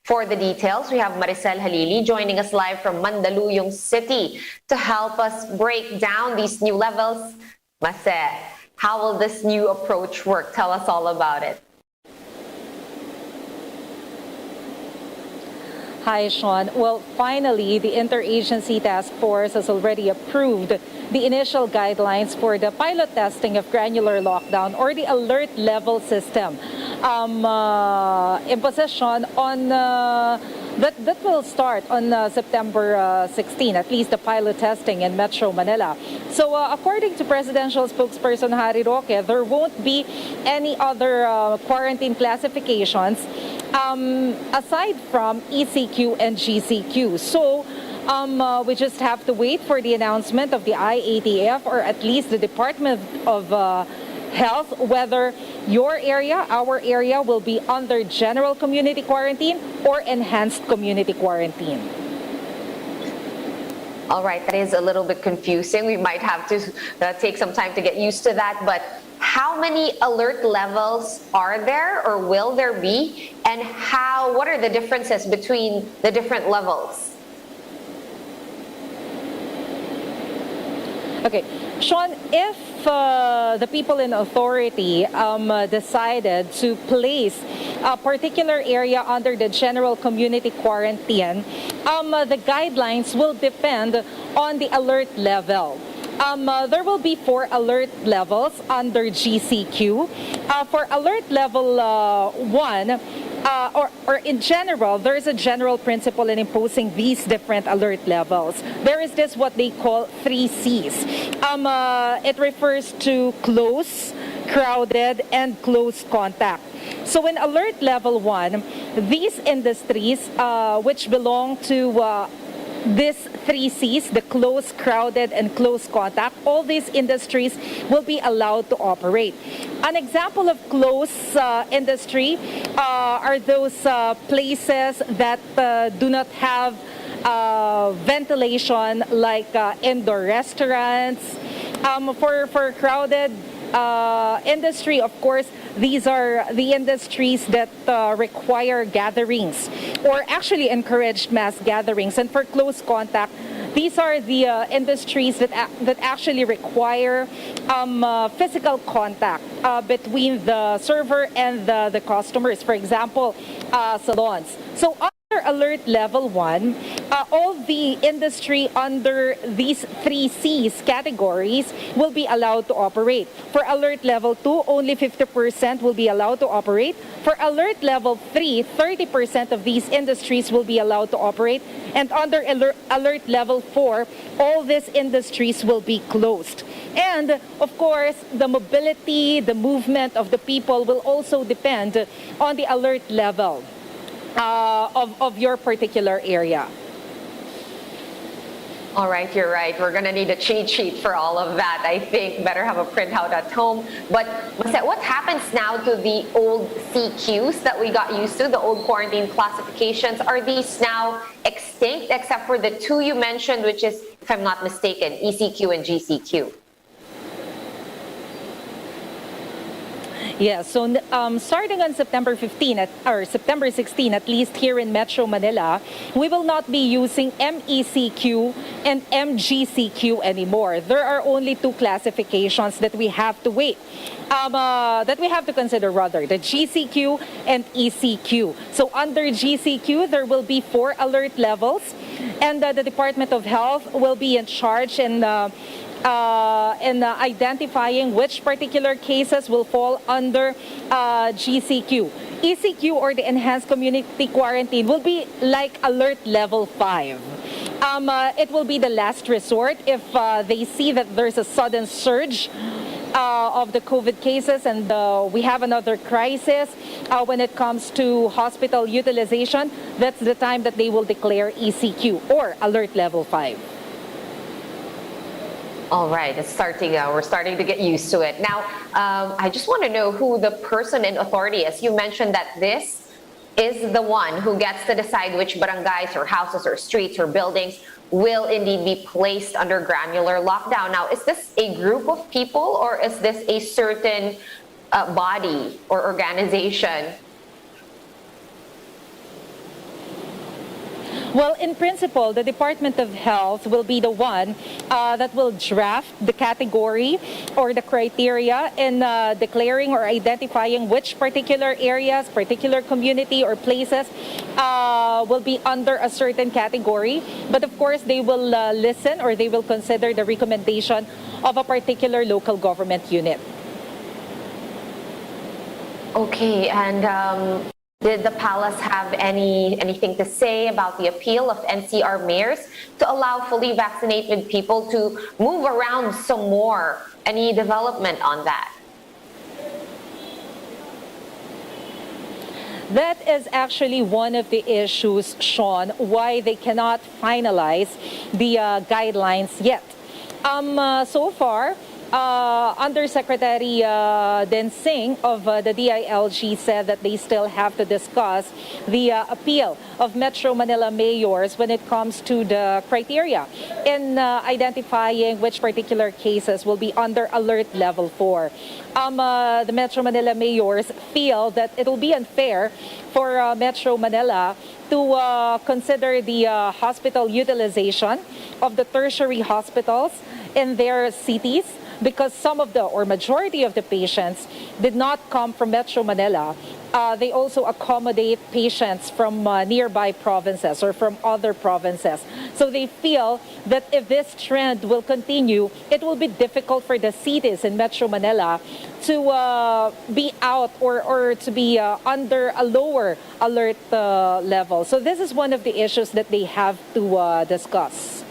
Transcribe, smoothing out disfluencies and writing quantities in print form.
For the details, we have Maricel Halili joining us live from Mandaluyong City to help us break down these new levels. Mase, how will this new approach work? Tell us all about it. Hi, Sean. Well, finally, the Interagency Task Force has already approved the initial guidelines for the pilot testing of granular lockdown or the alert level system imposition on that will start on September 16, at least the pilot testing in Metro Manila. So according to Presidential Spokesperson Harry Roque, there won't be any other quarantine classifications aside from ECQ and GCQ. So we just have to wait for the announcement of the IATF, or at least the Department of Health, whether your area, our area, will be under general community quarantine or enhanced community quarantine. All right, that is a little bit confusing. We might have to take some time to get used to that, but how many alert levels are there or will there be, and what are the differences between the different levels? Okay, Sean, if the people in authority decided to place a particular area under the general community quarantine, the guidelines will depend on the alert level. There will be 4 alert levels under GCQ. For alert level 1, or in general, there is a general principle in imposing these different alert levels. There is this what they call 3 C's. It refers to close, crowded, and close contact. So in alert level 1, these industries which belong to these 3 C's, the close, crowded, and close contact, all these industries will be allowed to operate. An example of close industry are those places that do not have ventilation, like indoor restaurants. For crowded industry, of course, these are the industries that require gatherings or actually encourage mass gatherings. And for close contact, these are the industries that actually require physical contact between the server and the customers. For example, salons. So under alert level 1, all the industry under these 3 C's categories will be allowed to operate. For alert level 2, only 50% will be allowed to operate. For alert level 3, 30% of these industries will be allowed to operate. And under alert level 4, all these industries will be closed. And of course, the mobility, the movement of the people will also depend on the alert level of your particular area. All right, you're right. We're going to need a cheat sheet for all of that. I think better have a printout at home. But what happens now to the old CQs that we got used to, the old quarantine classifications? Are these now extinct except for the 2 you mentioned, which is, if I'm not mistaken, ECQ and GCQ? Yeah, so starting on September 15 or September 16, at least here in Metro Manila, we will not be using MECQ and MGCQ anymore. There are only 2 classifications that we have to consider, the GCQ and ECQ. So under GCQ, there will be 4 alert levels, and the Department of Health will be in charge in identifying which particular cases will fall under GCQ. ECQ, or the Enhanced Community Quarantine, will be like alert level 5. It will be the last resort if they see that there's a sudden surge of the COVID cases and we have another crisis when it comes to hospital utilization. That's the time that they will declare ECQ or alert level 5. All right, it's we're starting to get used to it. Now, I just want to know who the person in authority is. You mentioned that this is the one who gets to decide which barangays or houses or streets or buildings will indeed be placed under granular lockdown. Now, is this a group of people or is this a certain body or organization? Well, in principle, the Department of Health will be the one that will draft the category or the criteria in declaring or identifying which particular areas, particular community or places will be under a certain category. But of course, they will listen or they will consider the recommendation of a particular local government unit. Okay, and did the palace have anything to say about the appeal of NCR mayors to allow fully vaccinated people to move around some more? Any development on that? That is actually one of the issues, Sean, why they cannot finalize the guidelines yet. So far, Undersecretary Den Singh of the DILG said that they still have to discuss the appeal of Metro Manila mayors when it comes to the criteria in identifying which particular cases will be under alert level 4. The Metro Manila mayors feel that it will be unfair for Metro Manila to consider the hospital utilization of the tertiary hospitals in their cities, because some of the or majority of the patients did not come from Metro Manila. They also accommodate patients from nearby provinces or from other provinces. So they feel that if this trend will continue, it will be difficult for the cities in Metro Manila to be out or to be under a lower alert level. So this is one of the issues that they have to discuss.